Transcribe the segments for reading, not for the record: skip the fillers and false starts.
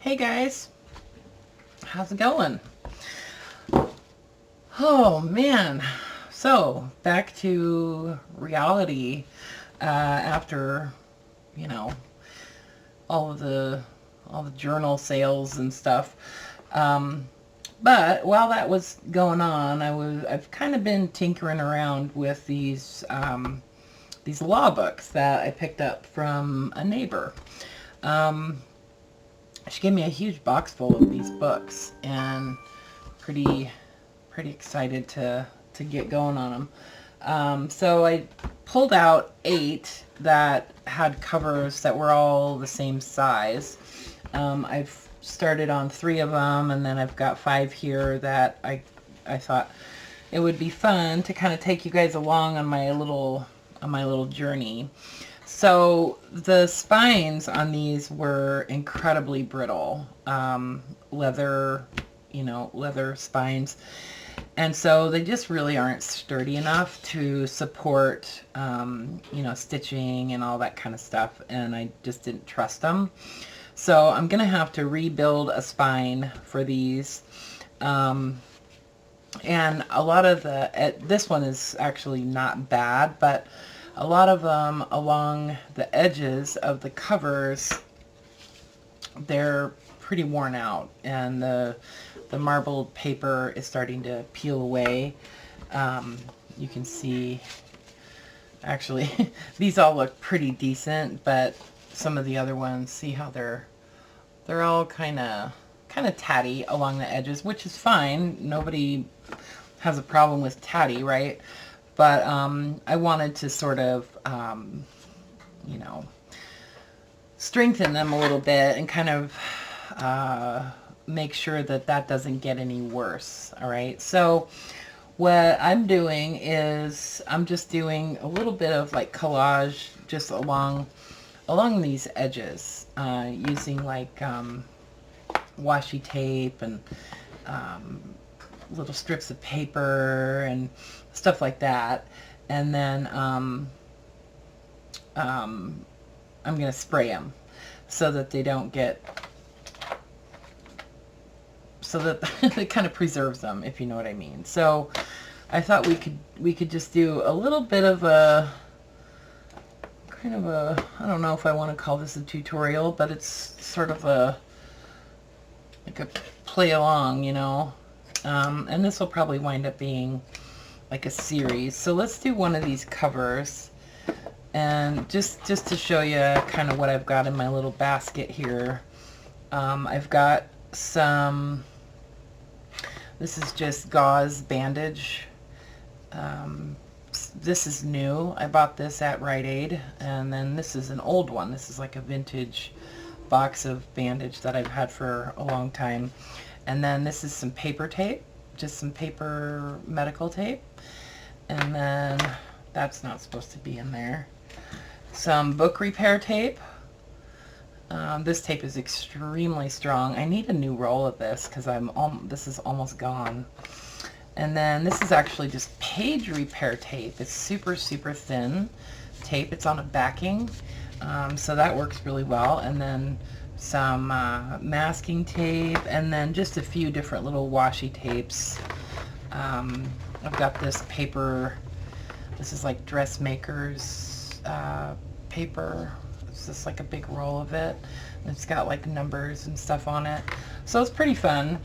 Hey guys, how's it going? Oh man, so back to reality after, you know, all the journal sales and stuff. But while that was going on, I've kind of been tinkering around with these law books that I picked up from a neighbor. She gave me a huge box full of these books, and pretty excited to get going on them. So I pulled out 8 that had covers that were all the same size. I've started on 3 of them, and then I've got 5 here that I thought it would be fun to kind of take you guys along on my little journey. So the spines on these were incredibly brittle, leather spines. And so they just really aren't sturdy enough to support, stitching and all that kind of stuff. And I just didn't trust them. So I'm going to have to rebuild a spine for these. And a lot of this one is actually not bad, but a lot of them along the edges of the covers, they're pretty worn out, and the marbled paper is starting to peel away. You can see, actually, these all look pretty decent, but some of the other ones, see how they're all kind of tatty along the edges, which is fine. Nobody has a problem with tatty, right? But I wanted to sort of, strengthen them a little bit and kind of make sure that that doesn't get any worse. All right. So what I'm doing is I'm just doing a little bit of like collage just along these edges, using like washi tape and little strips of paper and stuff like that. And then I'm going to spray them so that they don't get, so that it kind of preserves them, if you know what I mean. So I thought we could just do a little bit of a kind of a, I don't know if I want to call this a tutorial, but it's sort of like a play along, and this will probably wind up being like a series. So let's do one of these covers, and just to show you kind of what I've got in my little basket here. I've got some, this is just gauze bandage. This is new. I bought this at Rite Aid, and then this is an old one. This is like a vintage box of bandage that I've had for a long time. And then this is some paper tape, just some paper medical tape. And then that's not supposed to be in there. Some book repair tape. This tape is extremely strong. I need a new roll of this because this is almost gone. And then this is actually just page repair tape. It's super thin tape. It's on a backing, so that works really well. And then some masking tape, and then just a few different little washi tapes. I've got this paper. This is like dressmaker's paper. It's just like a big roll of it. And it's got like numbers and stuff on it. So it's pretty fun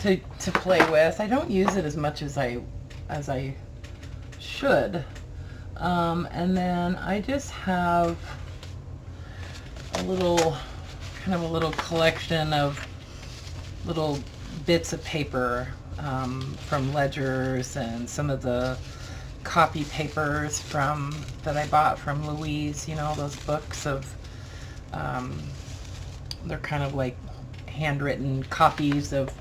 to play with. I don't use it as much as I should. And then I just have a little collection of little bits of paper from ledgers, and some of the copy papers that I bought from Louise, those books of, they're kind of like handwritten copies of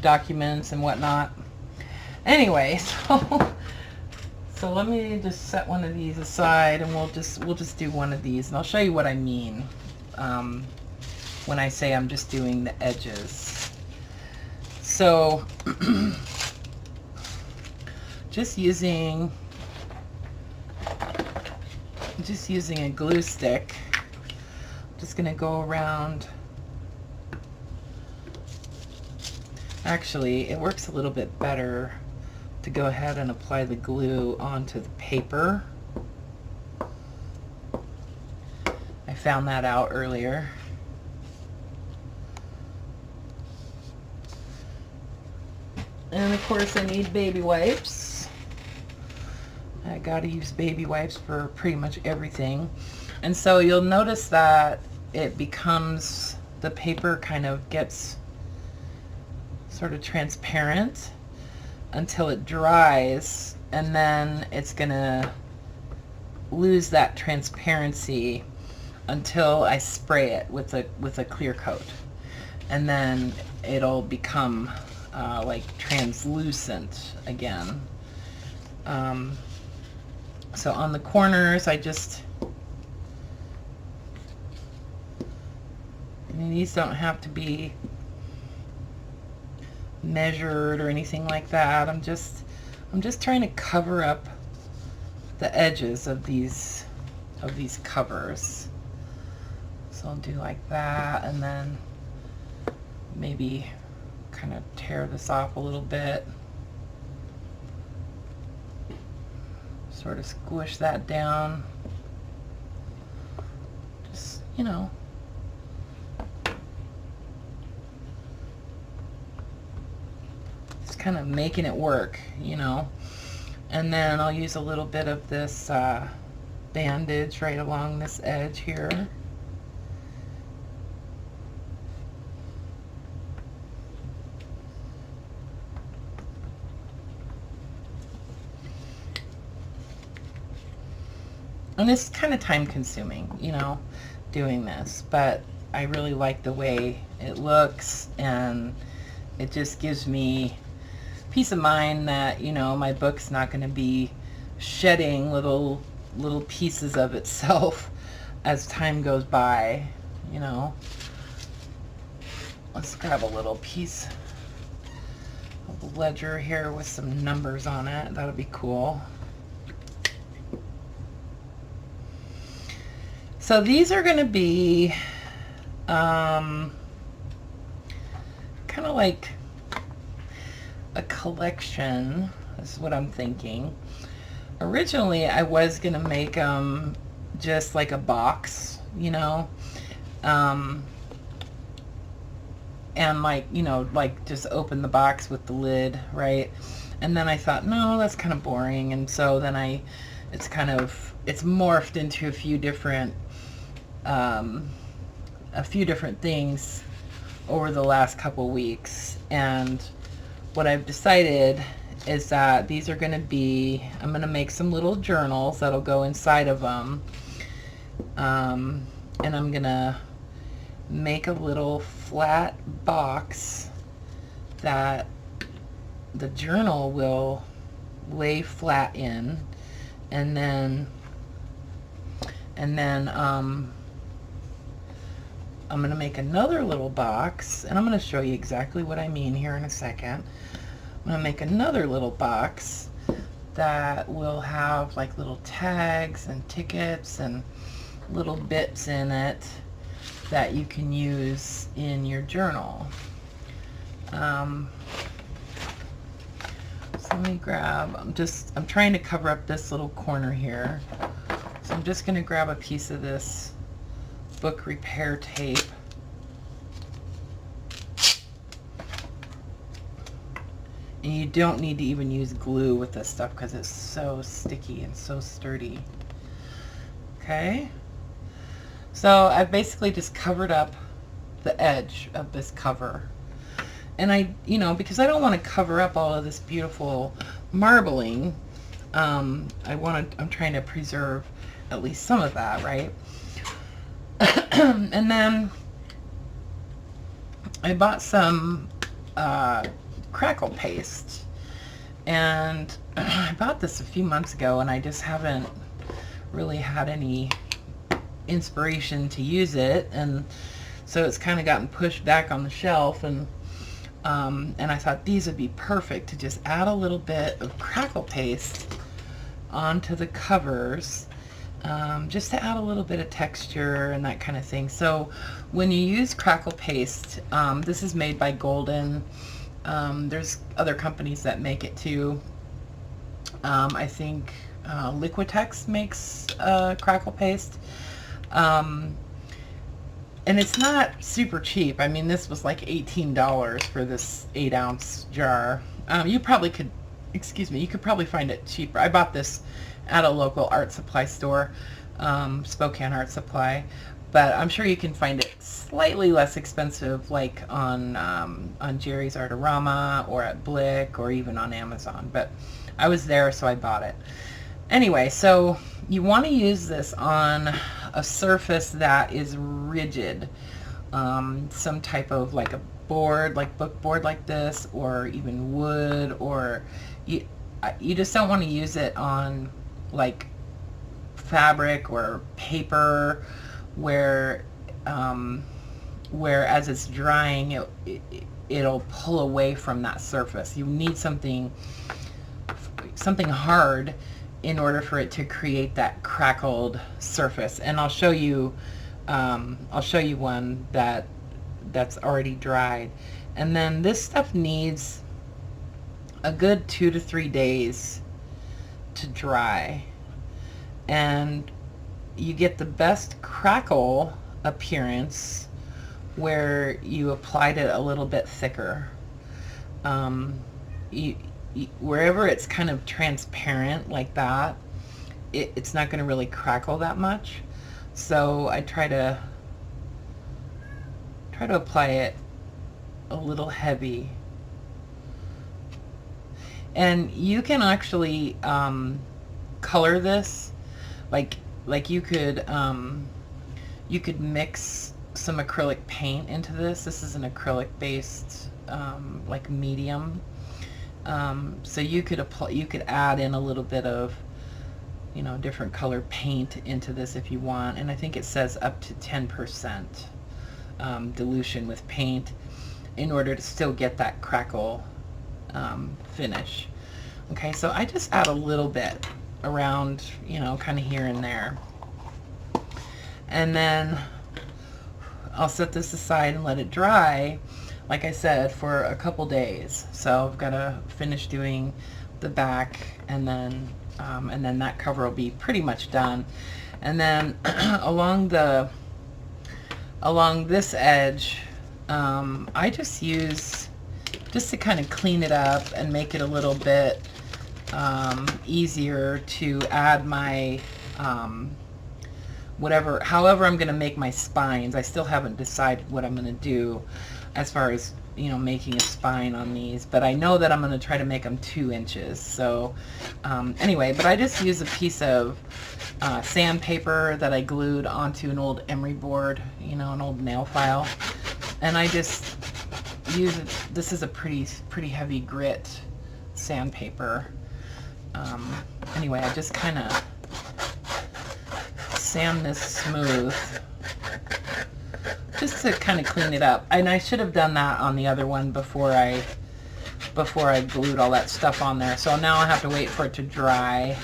documents and whatnot. Anyway, so let me just set one of these aside, and we'll just do one of these, and I'll show you what I mean when I say I'm just doing the edges. So just using a glue stick, I'm just going to go around Actually, it works a little bit better to go ahead and apply the glue onto the paper. I found that out earlier. And of course I need baby wipes. I gotta use baby wipes for pretty much everything. And so you'll notice that it becomes, the paper kind of gets sort of transparent until it dries, and then it's gonna lose that transparency until I spray it with a clear coat, and then it'll become like translucent again. So on the corners, these don't have to be measured or anything like that. I'm just trying to cover up the edges of these covers. So I'll do like that, and then maybe kind of tear this off a little bit, sort of squish that down, just, you know, just kind of making it work, you know. And then I'll use a little bit of this bandage right along this edge here. And it's kind of time consuming, you know, doing this, but I really like the way it looks, and it just gives me peace of mind that, you know, my book's not going to be shedding little pieces of itself as time goes by, you know. Let's grab a little piece of the ledger here with some numbers on it. That'll be cool. So these are going to be kind of like a collection, is what I'm thinking. Originally I was going to make them just like a box, you know, and like, you know, like just open the box with the lid, right? And then I thought, no, that's kind of boring, and so then it's morphed into a few different things over the last couple weeks. And what I've decided is that these are going to be, I'm going to make some little journals that'll go inside of them, and I'm going to make a little flat box that the journal will lay flat in, and then I'm going to make another little box, and I'm going to show you exactly what I mean here in a second. I'm going to make another little box that will have like little tags and tickets and little bits in it that you can use in your journal. So let me grab, I'm trying to cover up this little corner here. So I'm just going to grab a piece of this book repair tape, and you don't need to even use glue with this stuff because it's so sticky and so sturdy. Okay, so I've basically just covered up the edge of this cover, and you know, because I don't want to cover up all of this beautiful marbling, I'm trying to preserve at least some of that, right? And then I bought some crackle paste, and I bought this a few months ago, and I just haven't really had any inspiration to use it, and so it's kind of gotten pushed back on the shelf, and I thought these would be perfect to just add a little bit of crackle paste onto the covers, just to add a little bit of texture and that kind of thing. So when you use crackle paste, this is made by Golden. There's other companies that make it too. I think Liquitex makes crackle paste. And it's not super cheap. I mean, this was like $18 for this 8-ounce jar. You probably could, excuse me, you could probably find it cheaper. I bought this at a local art supply store, Spokane Art Supply, but I'm sure you can find it slightly less expensive, like on Jerry's Artorama or at Blick or even on Amazon. But I was there, so I bought it. Anyway, so you want to use this on a surface that is rigid, some type of like a board, like book board like this, or even wood, or you just don't want to use it on like fabric or paper where as it's drying it'll pull away from that surface. You need something hard in order for it to create that crackled surface. And I'll show you one that's already dried. And then this stuff needs a good 2 to 3 days to dry, and you get the best crackle appearance where you applied it a little bit thicker. Wherever it's kind of transparent like that, it's not going to really crackle that much. So I try to apply it a little heavy. And you can actually color this, like you could mix some acrylic paint into this. This is an acrylic based like medium. So you could add in a little bit of, you know, different color paint into this if you want. And I think it says up to 10% dilution with paint in order to still get that crackle finish. Okay, so I just add a little bit around, you know, kind of here and there. And then I'll set this aside and let it dry, like I said, for a couple days. So I've got to finish doing the back, and then that cover will be pretty much done. And then along this edge, I just use, just to kind of clean it up and make it a little bit easier to add my however I'm going to make my spines. I still haven't decided what I'm going to do as far as, you know, making a spine on these, but I know that I'm going to try to make them 2 inches. So anyway, but I just use a piece of sandpaper that I glued onto an old emery board, you know, an old nail file, and I just use it. This is a pretty heavy grit sandpaper. Anyway, I just kind of sand this smooth just to kind of clean it up. And I should have done that on the other one before I glued all that stuff on there. So now I have to wait for it to dry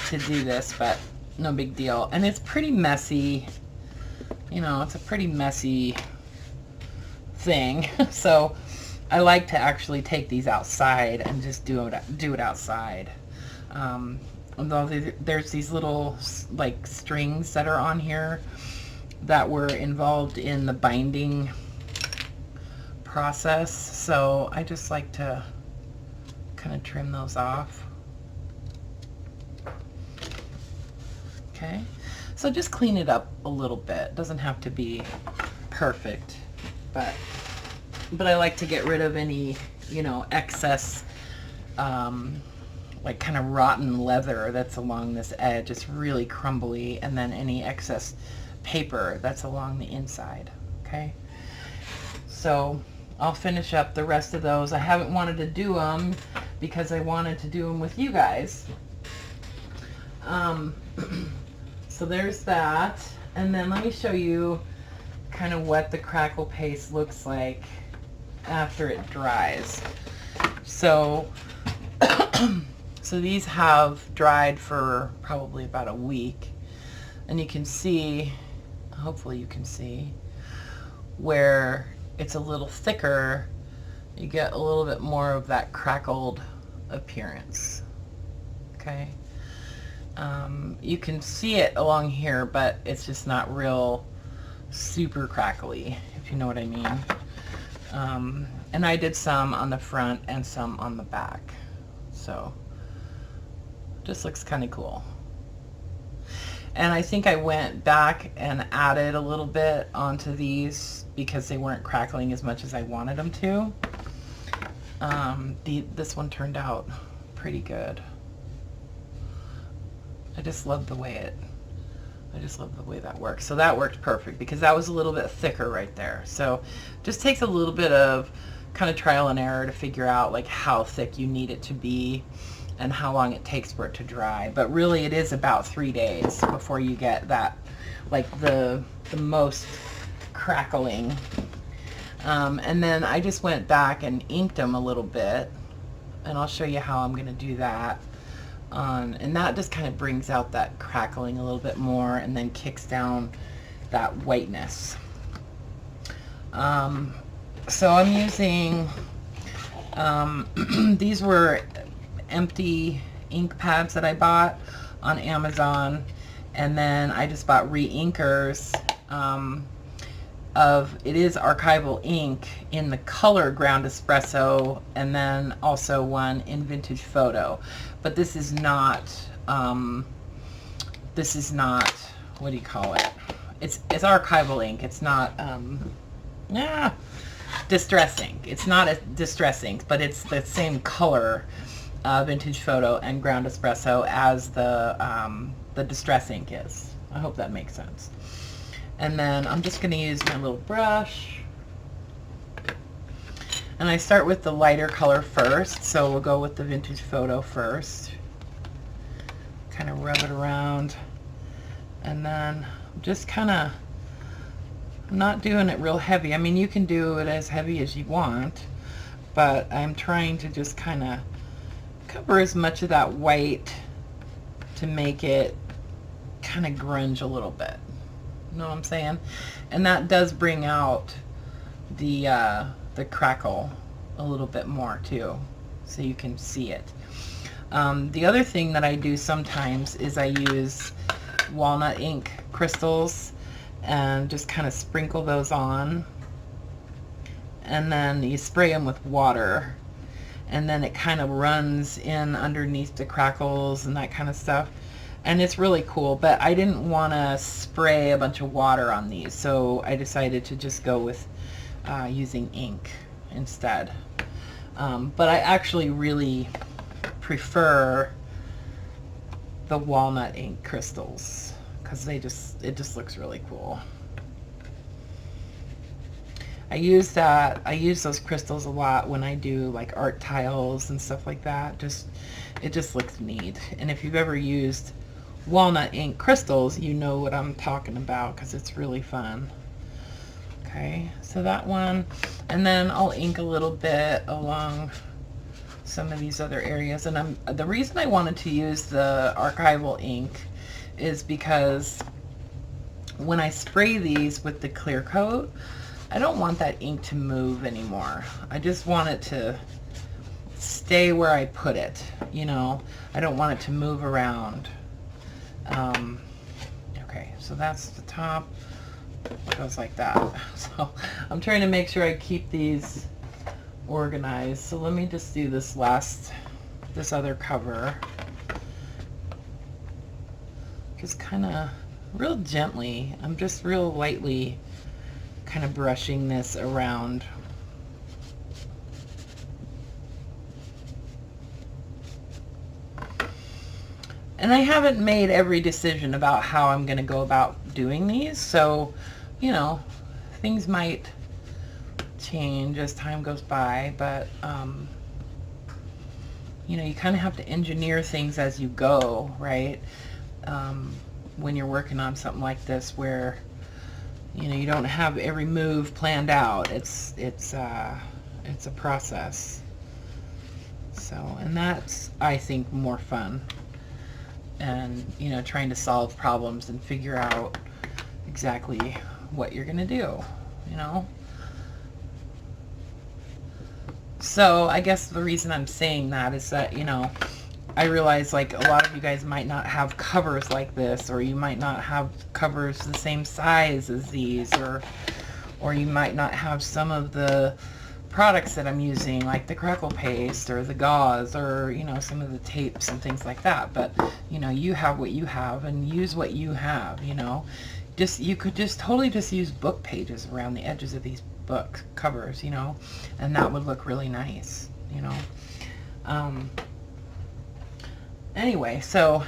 to do this, but no big deal. And it's pretty messy, you know, it's a pretty messy thing. So I like to actually take these outside and just do it outside. Although there's these little like strings that are on here that were involved in the binding process, so I just like to kind of trim those off. Okay, so just clean it up a little bit. It doesn't have to be perfect, but I like to get rid of any, you know, excess like kind of rotten leather that's along this edge. It's really crumbly, and then any excess paper that's along the inside. Okay, so I'll finish up the rest of those. I haven't wanted to do them because I wanted to do them with you guys. So there's that, and then let me show you kind of what the crackle paste looks like after it dries. So so these have dried for probably about a week, and you can see, hopefully you can see, where it's a little thicker you get a little bit more of that crackled appearance. Okay. You can see it along here, but it's just not real super crackly, if you know what I mean. And I did some on the front and some on the back. So just looks kind of cool. And I think I went back and added a little bit onto these because they weren't crackling as much as I wanted them to. This one turned out pretty good. I just love the way that works. So that worked perfect because that was a little bit thicker right there. So just takes a little bit of kind of trial and error to figure out like how thick you need it to be and how long it takes for it to dry. But really it is about 3 days before you get that, like the most crackling. And then I just went back and inked them a little bit, and I'll show you how I'm going to do that. And that just kind of brings out that crackling a little bit more and then kicks down that whiteness. So I'm using, these were empty ink pads that I bought on Amazon, and then I just bought re-inkers it is archival ink in the color Ground Espresso, and then also one in Vintage Photo. But this is not what do you call it? It's archival ink. It's not distress ink. It's not a distress ink, but it's the same color Vintage Photo and Ground Espresso as the distress ink is. I hope that makes sense. And then I'm just going to use my little brush. And I start with the lighter color first, so we'll go with the Vintage Photo first. Kind of rub it around. And then just kind of, I'm not doing it real heavy. I mean, you can do it as heavy as you want, but I'm trying to just kind of cover as much of that white to make it kind of grunge a little bit. You know what I'm saying? And that does bring out the crackle a little bit more too, so you can see it. The other thing that I do sometimes is I use walnut ink crystals and just kind of sprinkle those on, and then you spray them with water, and then it kind of runs in underneath the crackles and that kind of stuff. And it's really cool, but I didn't want to spray a bunch of water on these, so I decided to just go with using ink instead. But I actually really prefer the walnut ink crystals because it just looks really cool. I use those crystals a lot when I do like art tiles and stuff like that. It just looks neat. And if you've ever used walnut ink crystals, you know what I'm talking about because it's really fun. Okay, so that one, and then I'll ink a little bit along some of these other areas. And the reason I wanted to use the archival ink is because when I spray these with the clear coat, I don't want that ink to move anymore. I just want it to stay where I put it, you know. I don't want it to move around. Okay, so that's the top. It goes like that. So I'm trying to make sure I keep these organized. So let me just do this other cover. Just kind of real gently. I'm just real lightly kind of brushing this around. And I haven't made every decision about how I'm going to go about doing these, so, you know, things might change as time goes by, but, you know, you kind of have to engineer things as you go, right? When you're working on something like this where, you know, you don't have every move planned out. It's a process. So, and that's, I think, more fun. And, you know, trying to solve problems and figure out exactly what you're going to do, you know. So I guess the reason I'm saying that is that, you know, I realize like a lot of you guys might not have covers like this, or you might not have covers the same size as these, or you might not have some of the products that I'm using, like the crackle paste or the gauze, or, you know, some of the tapes and things like that. But, you know, you have what you have, and use what you have, you know. You could just totally just use book pages around the edges of these book covers, you know, and that would look really nice, you know. Anyway, so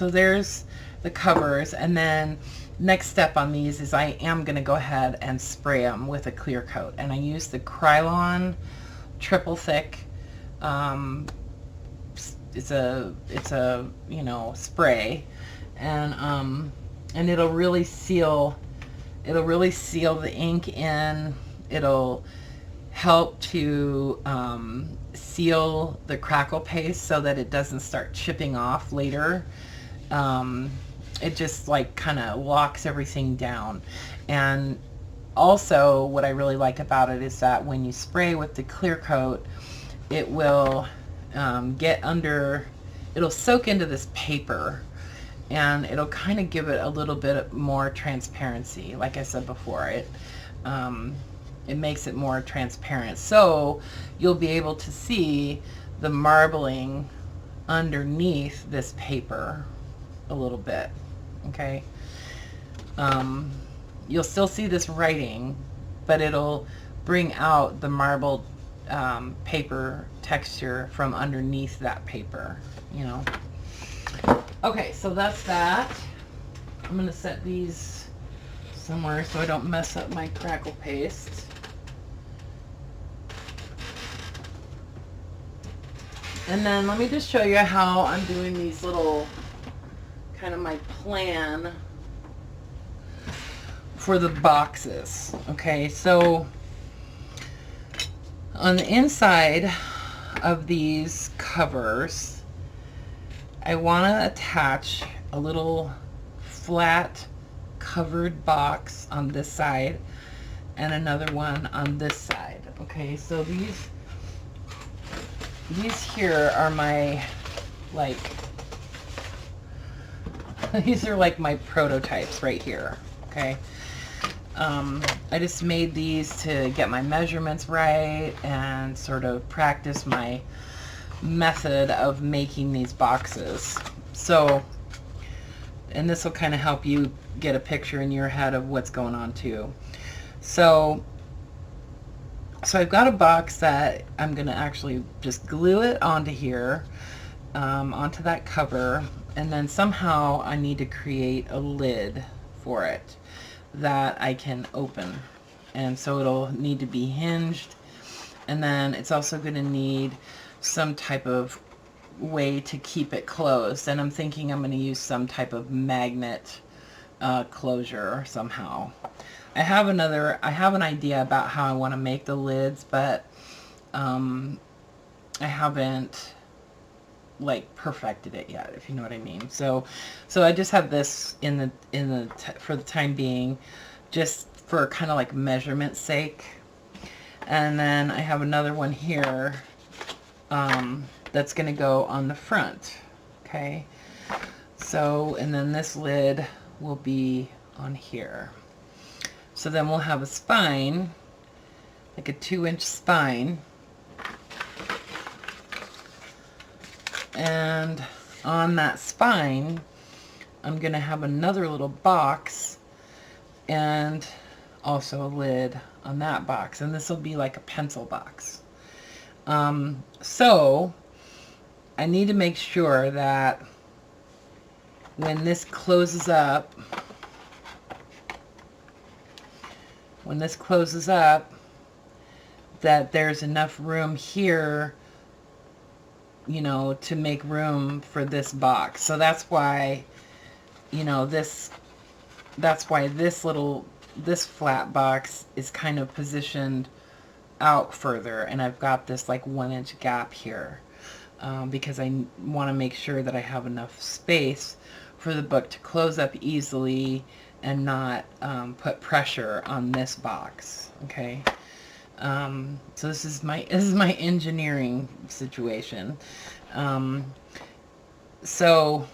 there's the covers, and then next step on these is I am going to go ahead and spray them with a clear coat, and I use the Krylon triple thick. It's a you know, spray, and it'll really seal the ink in. It'll help to seal the crackle paste so that it doesn't start chipping off later. It just like kind of locks everything down. And also what I really like about it is that when you spray with the clear coat, it will get under, it'll soak into this paper, and it'll kind of give it a little bit more transparency. Like I said before, it makes it more transparent, so you'll be able to see the marbling underneath this paper a little bit. Okay, you'll still see this writing, but it'll bring out the marbled paper texture from underneath that paper, you know. Okay, so that's that. I'm going to set these somewhere so I don't mess up my crackle paste. And then let me just show you how I'm doing these little, kind of my plan for the boxes. Okay, so on the inside of these covers, I want to attach a little flat covered box on this side and another one on this side. Okay, so these here are my, like, these are like my prototypes right here. Okay, I just made these to get my measurements right and sort of practice my method of making these boxes. So, and this will kind of help you get a picture in your head of what's going on too. So I've got a box that I'm going to actually just glue it onto here, onto that cover, and then somehow I need to create a lid for it that I can open. And so it'll need to be hinged, and then it's also going to need some type of way to keep it closed, and I'm thinking I'm going to use some type of magnet closure somehow. I have an idea about how I want to make the lids, but I haven't like perfected it yet, if you know what I mean. So I just have this for the time being, just for kind of like measurement sake. And then I have another one here that's going to go on the front. Okay, so, and then this lid will be on here. So then we'll have a spine, like a 2-inch spine, and on that spine I'm going to have another little box and also a lid on that box, and this will be like a pencil box. So I need to make sure that when this closes up, that there's enough room here, you know, to make room for this box. So that's why, you know, this flat box is kind of positioned out further, and I've got this like 1-inch gap here, because I want to make sure that I have enough space for the book to close up easily and not put pressure on this box. Okay, So this is my engineering situation. So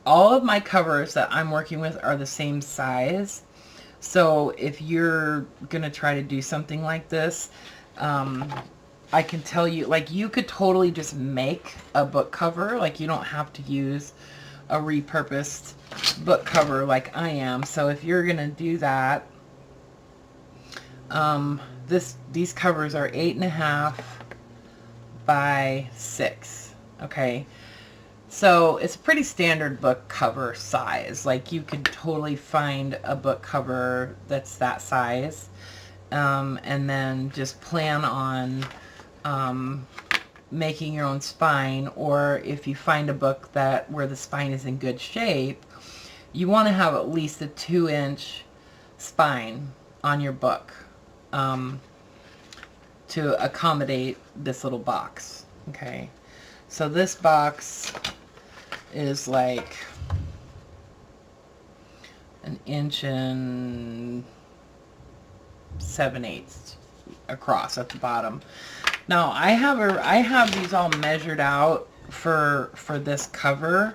all of my covers that I'm working with are the same size. So if you're going to try to do something like this, I can tell you, like, you could totally just make a book cover. Like, you don't have to use a repurposed book cover like I am. So if you're going to do that, these covers are 8.5 by 6. Okay. So it's a pretty standard book cover size. Like, you could totally find a book cover that's that size, and then just plan on making your own spine. Or if you find a book where the spine is in good shape, you want to have at least a 2-inch spine on your book to accommodate this little box. Okay, so this box is like 1 inch and 7/8 across at the bottom. Now I have these all measured out for this cover.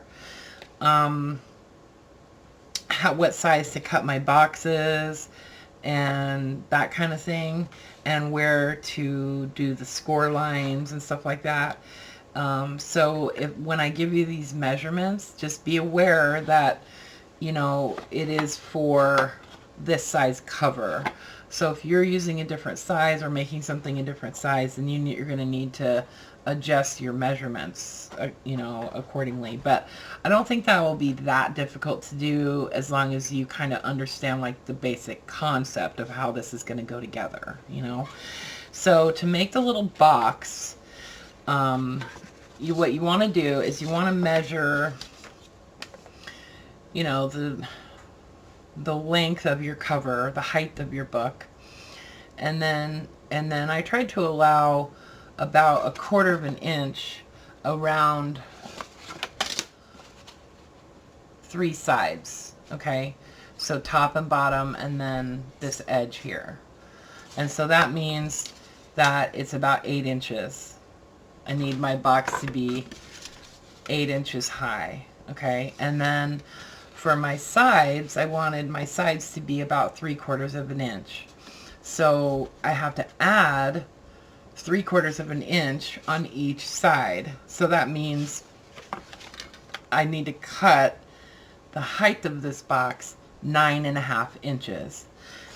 What size to cut my boxes and that kind of thing, and where to do the score lines and stuff like that. So when I give you these measurements, just be aware that, you know, it is for this size cover. So if you're using a different size or making something a different size, then you're going to need to adjust your measurements, you know, accordingly. But I don't think that will be that difficult to do, as long as you kind of understand, like, the basic concept of how this is going to go together, you know. So to make the little box, what you want to do is you want to measure, you know, the length of your cover, the height of your book, and then I tried to allow about 1/4 of an inch around 3 sides. Okay, so top and bottom, and then this edge here. And so that means that it's about 8 inches. I need my box to be 8 inches high. Okay, and then for my sides, I wanted my sides to be about 3/4 of an inch. So I have to add 3/4 of an inch on each side. So that means I need to cut the height of this box 9.5 inches.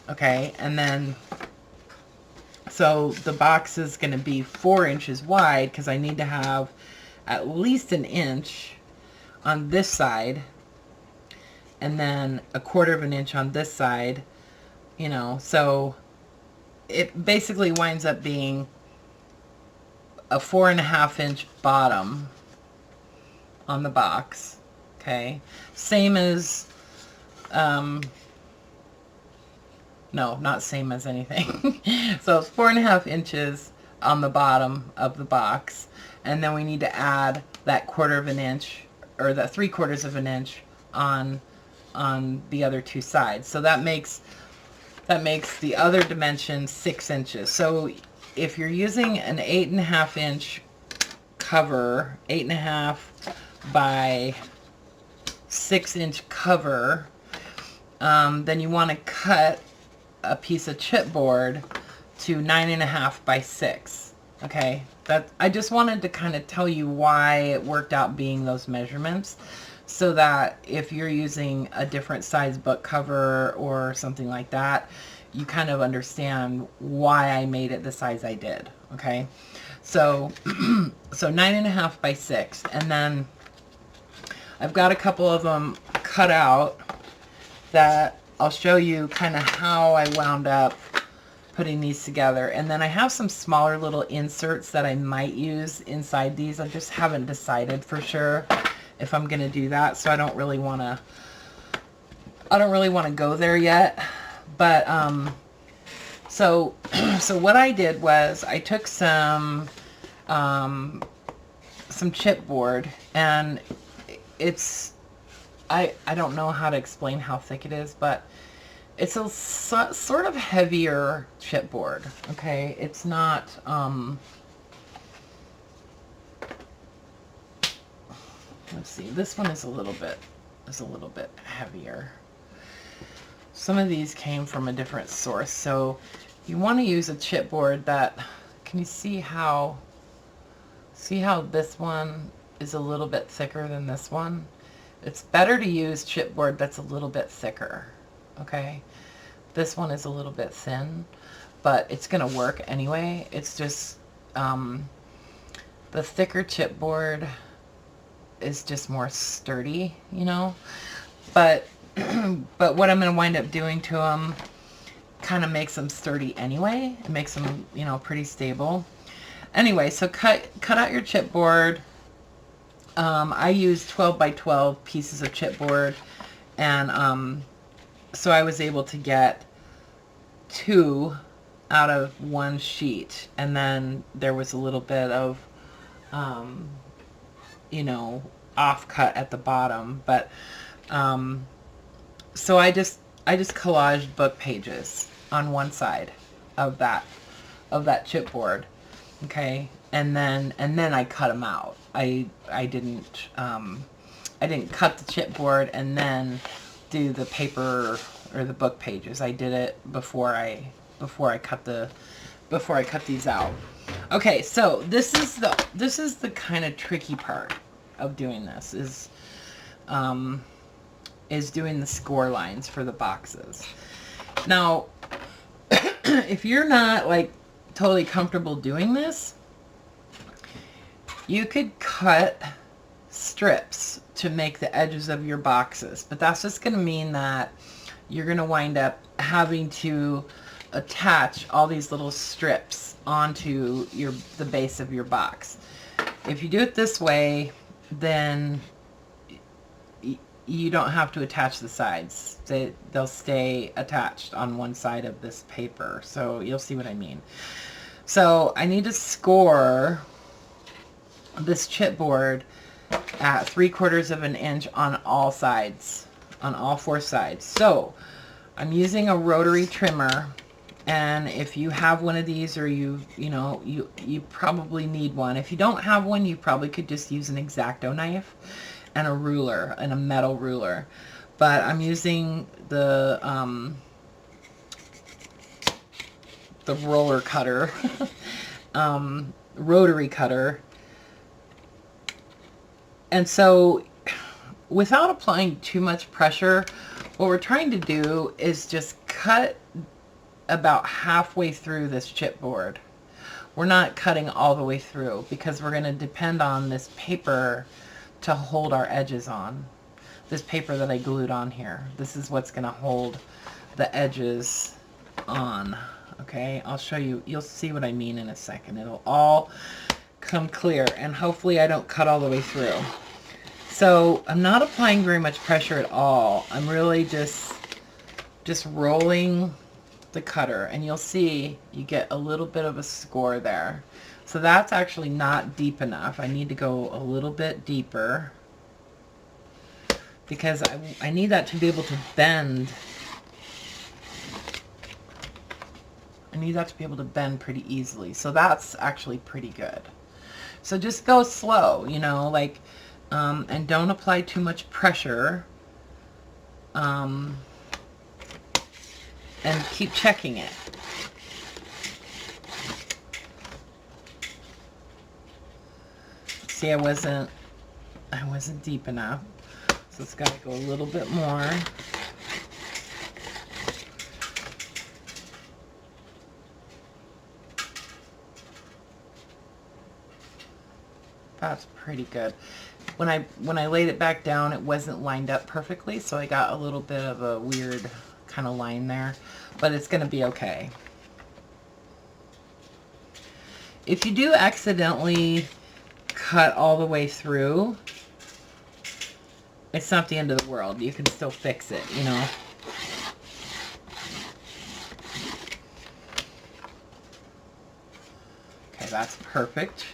Okay, and then so the box is going to be 4 inches wide, because I need to have at least 1 inch on this side, and then 1/4 of an inch on this side, you know. So it basically winds up being a 4.5 inch bottom on the box. Okay, same as no, not same as anything. So it's 4.5 inches on the bottom of the box, and then we need to add that 1/4 of an inch, or that 3/4 of an inch on the other two sides. So that makes the other dimension 6 inches. So if you're using an 8.5 inch cover, 8.5 by 6 inch cover, then you want to cut a piece of chipboard to 9.5 by 6. Okay, that I just wanted to kind of tell you why it worked out being those measurements, so that if you're using a different size book cover or something like that, you kind of understand why I made it the size I did. Okay, so so 9.5 by 6, and then I've got a couple of them cut out that I'll show you kind of how I wound up putting these together. And then I have some smaller little inserts that I might use inside these. I just haven't decided for sure if I'm going to do that, so I don't really want to go there yet. But so what I did was I took some chipboard, and I don't know how to explain how thick it is, but It's a sort of heavier chipboard, okay? It's not, let's see, this one is a little bit heavier. Some of these came from a different source, so you want to use a chipboard that, can you see how this one is a little bit thicker than this one? It's better to use chipboard that's a little bit thicker, okay? This one is a little bit thin, but it's going to work anyway. It's just the thicker chipboard is just more sturdy, you know? But but what I'm going to wind up doing to them kind of makes them sturdy anyway. It makes them, you know, pretty stable. Anyway, so cut out your chipboard. I use 12 by 12 pieces of chipboard, and so I was able to get 2 out of 1 sheet, and then there was a little bit of, you know, off cut at the bottom. But so I just collaged book pages on one side of that chipboard, okay, and then I cut them out. I didn't cut the chipboard and then do the paper or the book pages. I did it before I cut these out. Okay, so this is the kind of tricky part of doing this, is doing the score lines for the boxes. Now, if you're not like totally comfortable doing this, you could cut strips to make the edges of your boxes, but that's just going to mean that you're going to wind up having to attach all these little strips onto the base of your box. If you do it this way, then you don't have to attach the sides. They'll stay attached on one side of this paper, so you'll see what I mean. So I need to score this chipboard at 3/4 of an inch on all sides, on all 4 sides. So I'm using a rotary trimmer, and if you have one of these, or you probably need one. If you don't have one, you probably could just use an X-Acto knife and a ruler, and a metal ruler. But I'm using the roller cutter, rotary cutter. And so without applying too much pressure, what we're trying to do is just cut about halfway through this chipboard. We're not cutting all the way through because we're going to depend on this paper to hold our edges on. This paper that I glued on here. This is what's going to hold the edges on. Okay, I'll show you. You'll see what I mean in a second. It'll all come clear, and hopefully I don't cut all the way through. So I'm not applying very much pressure at all. I'm really just rolling the cutter, and you'll see you get a little bit of a score there. So that's actually not deep enough. I need to go a little bit deeper because I need that to be able to bend. I need that to be able to bend pretty easily. So that's actually pretty good. So just go slow, you know, like, and don't apply too much pressure. And keep checking it. See, I wasn't deep enough. So it's got to go a little bit more. That's pretty good. When I laid it back down, it wasn't lined up perfectly, so I got a little bit of a weird kind of line there, but it's going to be okay. If you do accidentally cut all the way through, it's not the end of the world. You can still fix it, you know. Okay, that's perfect.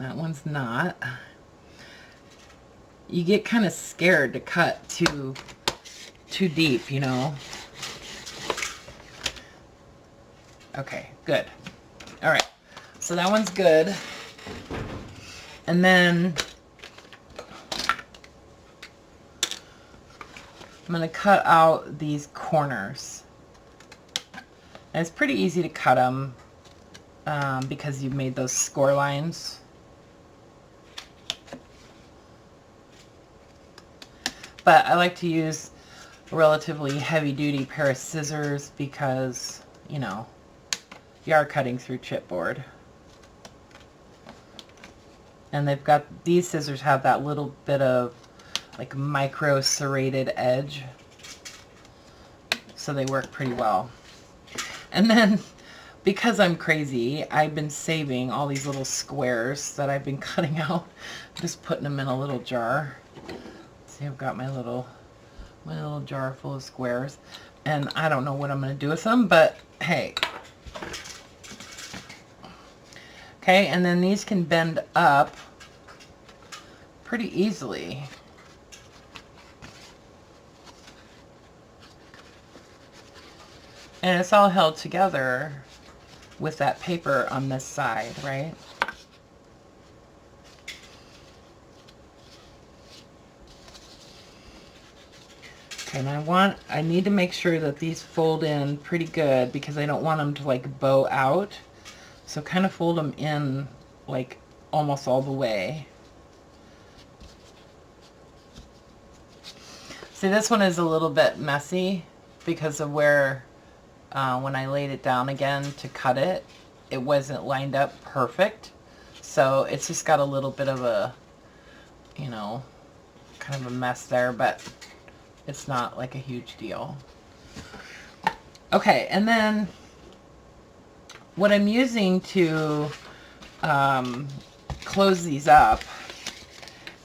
That one's not. You get kind of scared to cut too deep, you know. Okay, good. All right, so that one's good. And then I'm going to cut out these corners. And it's pretty easy to cut them because you've made those score lines. But I like to use a relatively heavy-duty pair of scissors because, you know, you are cutting through chipboard. And they've got, these scissors have that little bit of like micro serrated edge. So they work pretty well. And then, because I'm crazy, I've been saving all these little squares that I've been cutting out, just putting them in a little jar. See, I've got my little jar full of squares, and I don't know what I'm going to do with them, but hey. Okay, and then these can bend up pretty easily. And it's all held together with that paper on this side, right? Okay, and I need to make sure that these fold in pretty good because I don't want them to like bow out. So kind of fold them in like almost all the way. See, this one is a little bit messy because of where when I laid it down again to cut it, it wasn't lined up perfect. So it's just got a little bit of a, you know, kind of a mess there, but it's not like a huge deal. Okay, and then what I'm using to close these up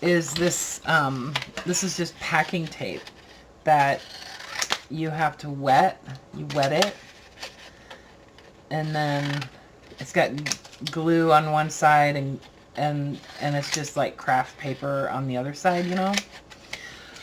is this, this is just packing tape that you have to wet. You wet it, and then it's got glue on one side and it's just like craft paper on the other side, you know.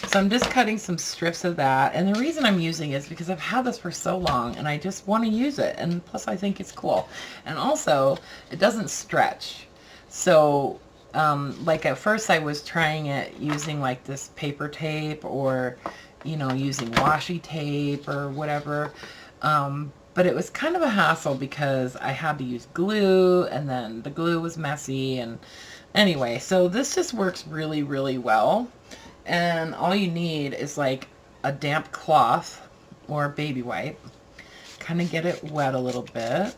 So I'm just cutting some strips of that, and the reason I'm using it is because I've had this for so long and I just want to use it, and plus I think it's cool, and also it doesn't stretch. So like at first I was trying it using like this paper tape or, you know, using washi tape or whatever, but it was kind of a hassle because I had to use glue, and then the glue was messy, and anyway, so this just works really, really well. And all you need is like a damp cloth or a baby wipe. Kind of get it wet a little bit.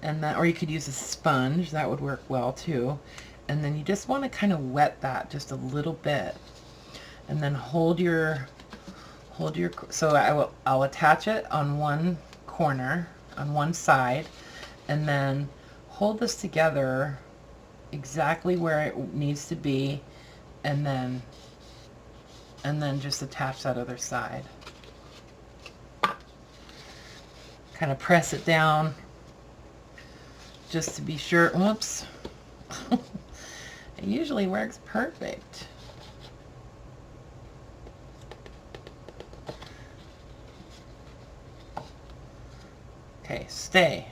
And then, or you could use a sponge, that would work well too. And then you just want to kind of wet that just a little bit. And then hold your, so I'll attach it on one corner, on one side, and then hold this together exactly where it needs to be, and then just attach that other side. Kind of press it down just to be sure. Whoops. It usually works perfect. Okay, stay.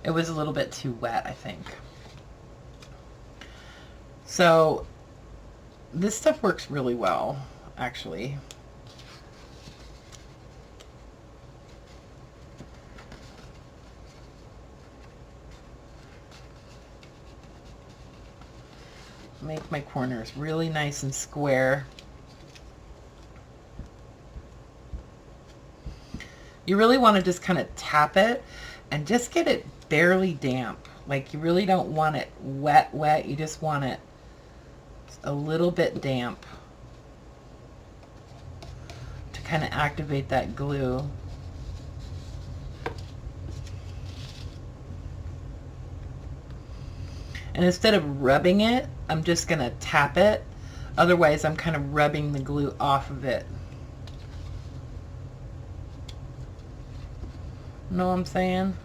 It was a little bit too wet, I think. So this stuff works really well, actually. Make my corners really nice and square. You really want to just kind of tap it and just get it barely damp. Like, you really don't want it wet, you just want it a little bit damp to kind of activate that glue. And instead of rubbing it, I'm just going to tap it. Otherwise, I'm kind of rubbing the glue off of it. Know what I'm saying?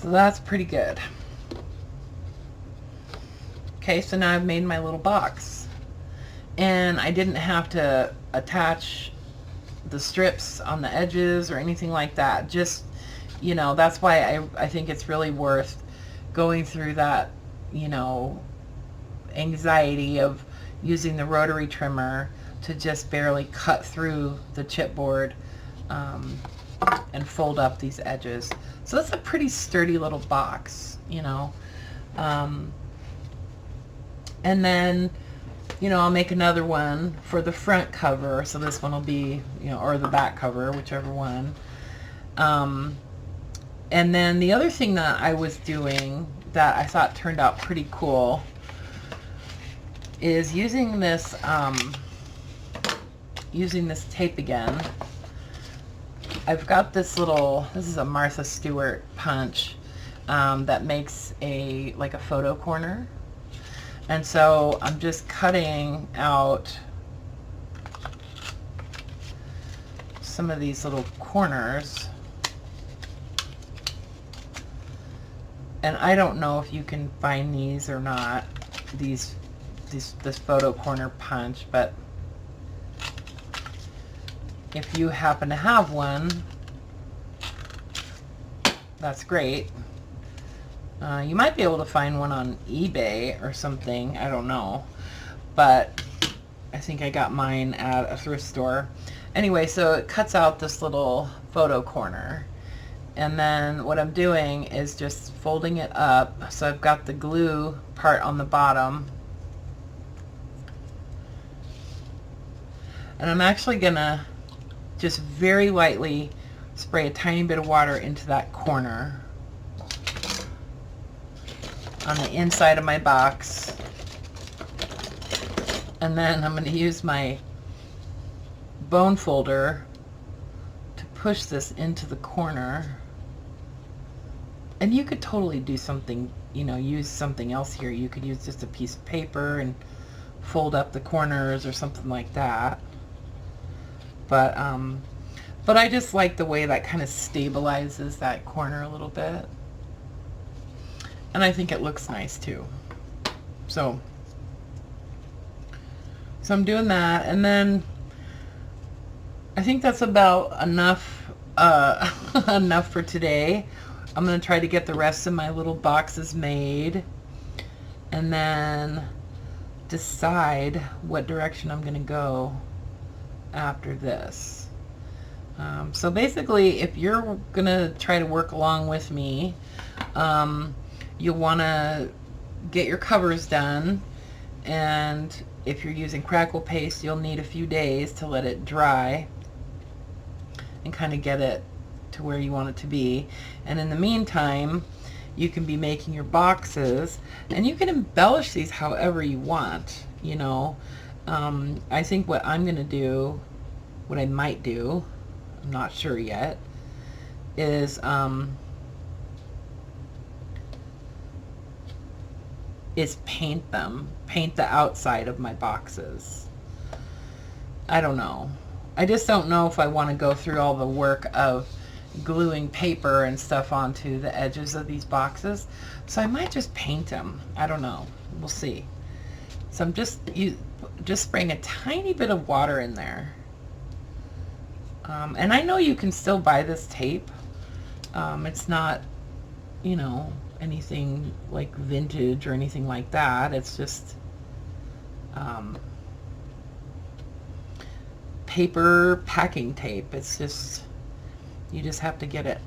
So that's pretty good. Okay, so now I've made my little box. And I didn't have to attach the strips on the edges or anything like that. Just, you know, that's why I think it's really worth going through that, you know, anxiety of using the rotary trimmer to just barely cut through the chipboard and fold up these edges. So that's a pretty sturdy little box, you know. And then, you know, I'll make another one for the front cover. So this one will be, you know, or the back cover, whichever one. And then the other thing that I was doing that I thought turned out pretty cool is using this tape again. I've got this little, this is a Martha Stewart punch that makes like a photo corner. And so I'm just cutting out some of these little corners. And I don't know if you can find these or not, this photo corner punch, but if you happen to have one, that's great. You might be able to find one on eBay or something, I don't know, but I think I got mine at a thrift store. Anyway, so it cuts out this little photo corner, and then what I'm doing is just folding it up. So I've got the glue part on the bottom, and I'm actually gonna just very lightly spray a tiny bit of water into that corner on the inside of my box. And then I'm going to use my bone folder to push this into the corner. And you could totally do something, you know, use something else here. You could use just a piece of paper and fold up the corners or something like that. But I just like the way that kind of stabilizes that corner a little bit. And I think it looks nice too. So I'm doing that, and then I think that's about enough enough for today. I'm going to try to get the rest of my little boxes made and then decide what direction I'm going to go after this. So basically, if you're going to try to work along with me, you'll want to get your covers done, and if you're using crackle paste, you'll need a few days to let it dry and kind of get it to where you want it to be. And in the meantime, you can be making your boxes, and you can embellish these however you want, you know. I think what I'm going to do, what I might do, I'm not sure yet, is paint them, paint the outside of my boxes. I don't know. I just don't know if I want to go through all the work of gluing paper and stuff onto the edges of these boxes. So I might just paint them. I don't know. We'll see. So I'm just spraying a tiny bit of water in there. And I know you can still buy this tape. It's not, you know, anything like vintage or anything like that. It's just paper packing tape. It's just, you just have to get it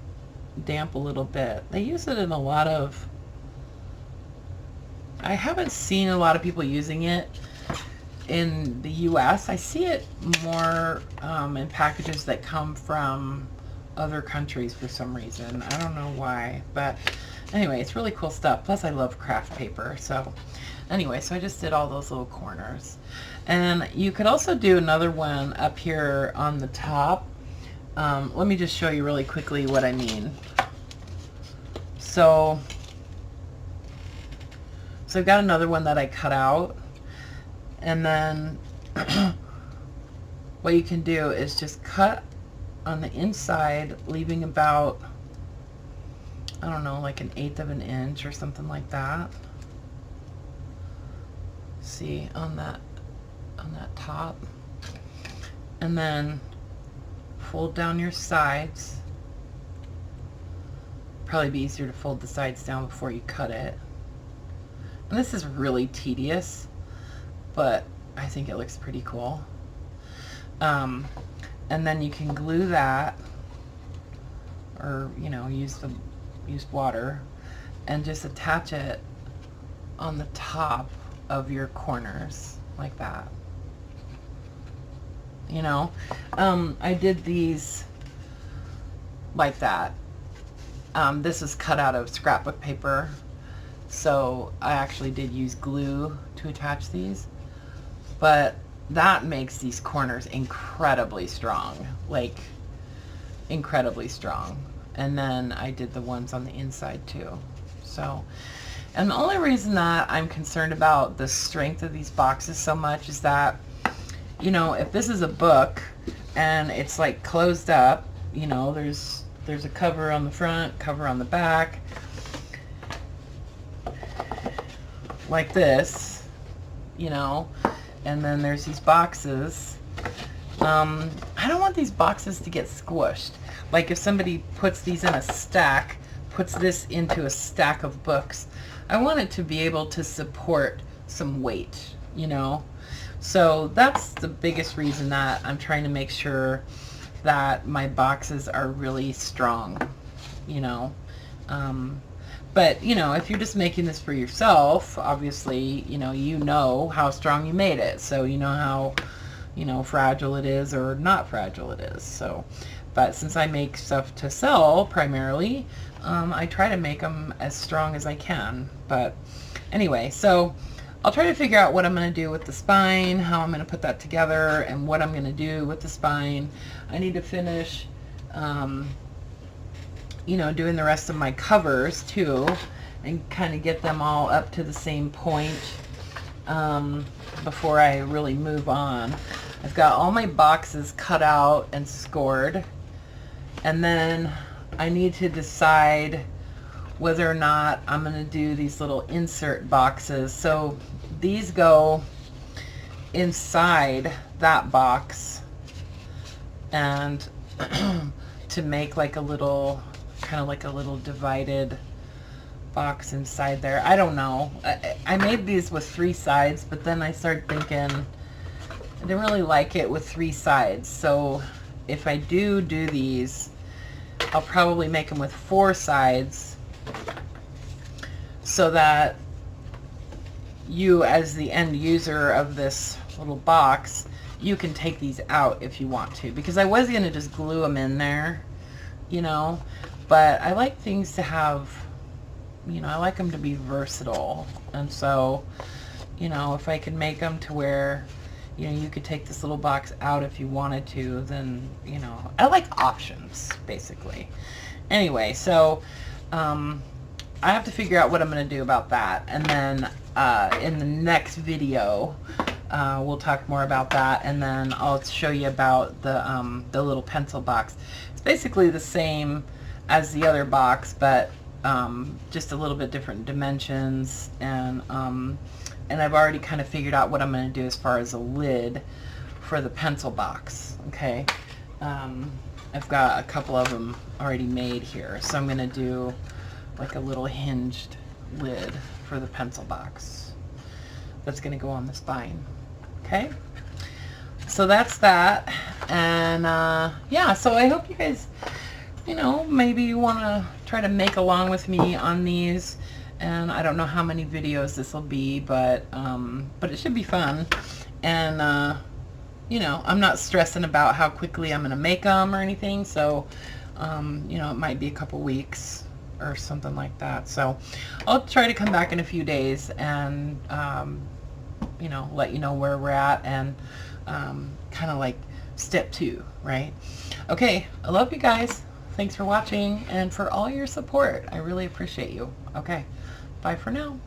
damp a little bit. They use it in a lot of, I haven't seen a lot of people using it in the US. I see it more in packages that come from other countries for some reason. I don't know why, but anyway, it's really cool stuff. Plus I love craft paper. So anyway, so I just did all those little corners. And you could also do another one up here on the top. Let me just show you really quickly what I mean. So I've got another one that I cut out, and then what you can do is just cut on the inside, leaving about I don't know, like 1/8 of an inch or something like that. See, on that top. And then fold down your sides. Probably be easier to fold the sides down before you cut it. And this is really tedious, but I think it looks pretty cool. And then you can glue that, or you know, use water, and just attach it on the top of your corners like that. You know, I did these like that. This is cut out of scrapbook paper, so I actually did use glue to attach these, but that makes these corners incredibly strong, like incredibly strong. And then I did the ones on the inside too. So, and the only reason that I'm concerned about the strength of these boxes so much is that, you know, if this is a book and it's like closed up, you know, there's a cover on the front, cover on the back, like this, you know, and then there's these boxes. I don't want these boxes to get squished. Like if somebody puts these in a stack, puts this into a stack of books, I want it to be able to support some weight, you know. So that's the biggest reason that I'm trying to make sure that my boxes are really strong, you know. But, you know, if you're just making this for yourself, obviously, you know how strong you made it. So you know how, you know, fragile it is or not fragile it is. So, but since I make stuff to sell primarily, I try to make them as strong as I can. But anyway, so I'll try to figure out what I'm going to do with the spine, how I'm going to put that together, and what I'm going to do with the spine. I need to finish, you know, doing the rest of my covers too, and kind of get them all up to the same point before I really move on. I've got all my boxes cut out and scored, and then I need to decide whether or not I'm going to do these little insert boxes. So these go inside that box, and to make like a little, kind of like a little divided box inside there. I don't know. I made these with 3 sides, but then I started thinking I didn't really like it with 3 sides. So if I do these, I'll probably make them with 4 sides, so that you, as the end user of this little box, you can take these out if you want to. Because I was going to just glue them in there, you know, but I like things to have, you know, I like them to be versatile. And so, you know, if I can make them to where, you know, you could take this little box out if you wanted to, then, you know, I like options, basically. Anyway, so I have to figure out what I'm going to do about that. And then in the next video, we'll talk more about that, and then I'll show you about the little pencil box. It's basically the same as the other box, but just a little bit different dimensions, and I've already kind of figured out what I'm going to do as far as a lid for the pencil box. Okay, I've got a couple of them already made here, so I'm going to do like a little hinged lid for the pencil box that's going to go on the spine. Okay, so that's that. And yeah, so I hope you guys, you know, maybe you want to try to make along with me on these. And I don't know how many videos this will be, but it should be fun. And you know, I'm not stressing about how quickly I'm going to make them or anything, so you know, it might be a couple weeks or something like that. So I'll try to come back in a few days and you know, let you know where we're at, and kind of like step 2, right? Okay, I love you guys. Thanks for watching and for all your support. I really appreciate you. Okay, bye for now.